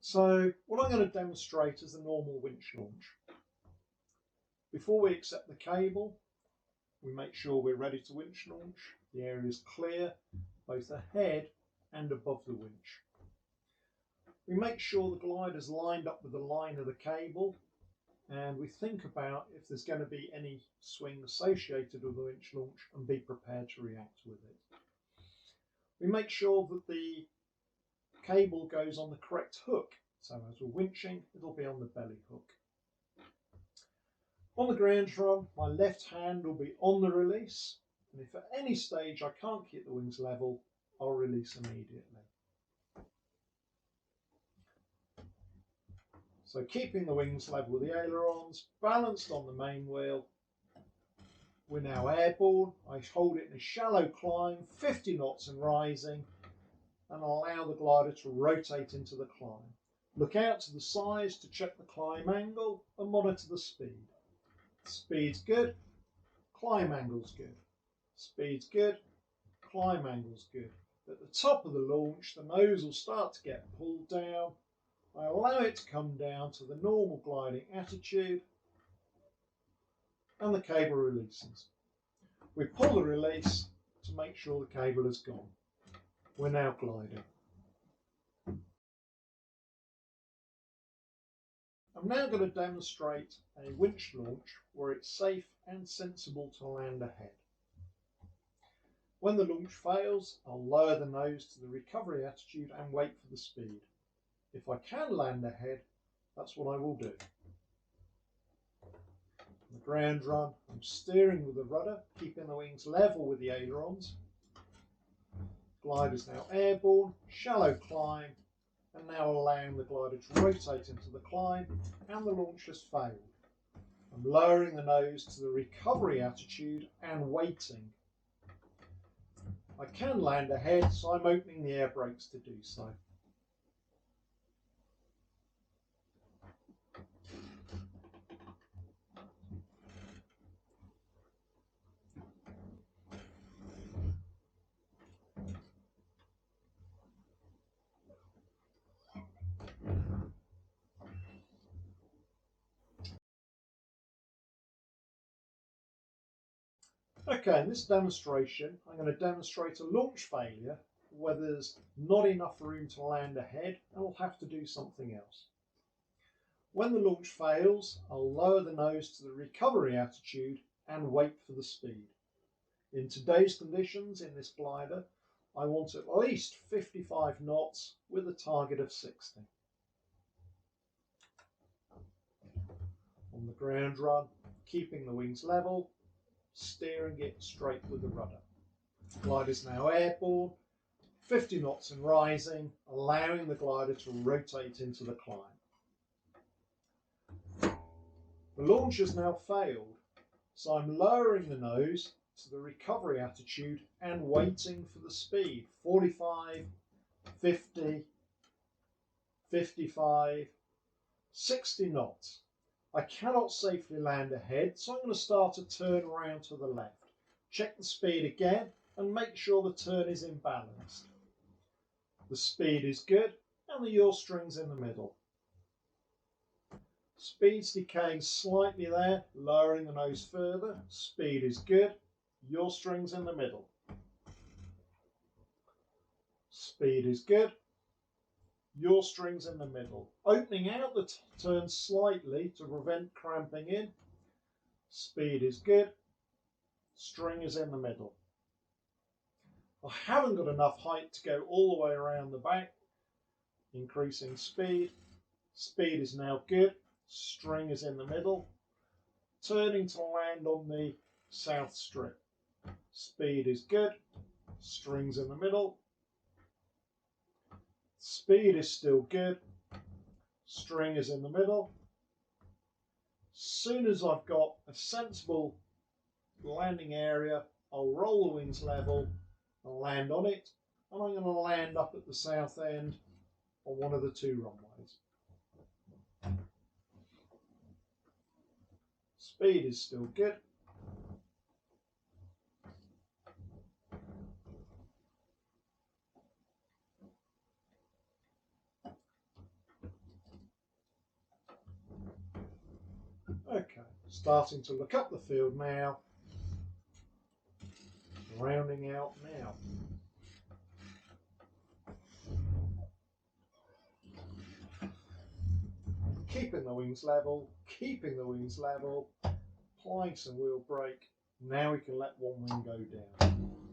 So what I'm going to demonstrate is the normal winch launch. Before we accept the cable, we make sure we're ready to winch launch. The area is clear, both ahead and above the winch. We make sure the glider is lined up with the line of the cable, and we think about if there's going to be any swing associated with the winch launch and be prepared to react with it. We make sure that the cable goes on the correct hook, so as we're winching, it'll be on the belly hook. On the ground run, my left hand will be on the release, and if at any stage I can't keep the wings level, I'll release immediately. So keeping the wings level with the ailerons, balanced on the main wheel. We're now airborne. I hold it in a shallow climb, 50 knots and rising, and allow the glider to rotate into the climb. Look out to the sides to check the climb angle and monitor the speed. Speed's good, climb angle's good. Speed's good, climb angle's good. At the top of the launch, the nose will start to get pulled down. I allow it to come down to the normal gliding attitude and the cable releases. We pull the release to make sure the cable is gone. We're now gliding. I'm now going to demonstrate a winch launch where it's safe and sensible to land ahead. When the launch fails, I'll lower the nose to the recovery attitude and wait for the speed. If I can land ahead, that's what I will do. On the ground run, I'm steering with the rudder, keeping the wings level with the ailerons. Glider's now airborne, shallow climb, and now allowing the glider to rotate into the climb, and the launch has failed. I'm lowering the nose to the recovery attitude and waiting. I can land ahead, so I'm opening the air brakes to do so. Okay, in this demonstration, I'm going to demonstrate a launch failure where there's not enough room to land ahead and we'll have to do something else. When the launch fails, I'll lower the nose to the recovery attitude and wait for the speed. In today's conditions in this glider, I want at least 55 knots with a target of 60. On the ground run, keeping the wings level, steering it straight with the rudder. Glider is now airborne, 50 knots and rising, allowing the glider to rotate into the climb. The launch has now failed, so I'm lowering the nose to the recovery attitude and waiting for the speed. 45, 50, 55, 60 knots. I cannot safely land ahead, so I'm going to start a turn around to the left. Check the speed again and make sure the turn is imbalanced. The speed is good and the yaw string's in the middle. Speed's decaying slightly there, lowering the nose further. Speed is good, yaw string's in the middle. Speed is good, yaw strings in the middle. Opening out the turn slightly to prevent cramping in. Speed is good, string is in the middle. I haven't got enough height to go all the way around the back. Increasing speed. Speed is now good, string is in the middle. Turning to land on the south strip. Speed is good, strings in the middle. Speed is still good, string is in the middle. Soon as I've got a sensible landing area, I'll roll the wings level and land on it, and I'm going to land up at the south end on one of the two runways. Speed is still good. Starting to look up the field now, rounding out now. Keeping the wings level, applying some wheel brake. Now we can let one wing go down.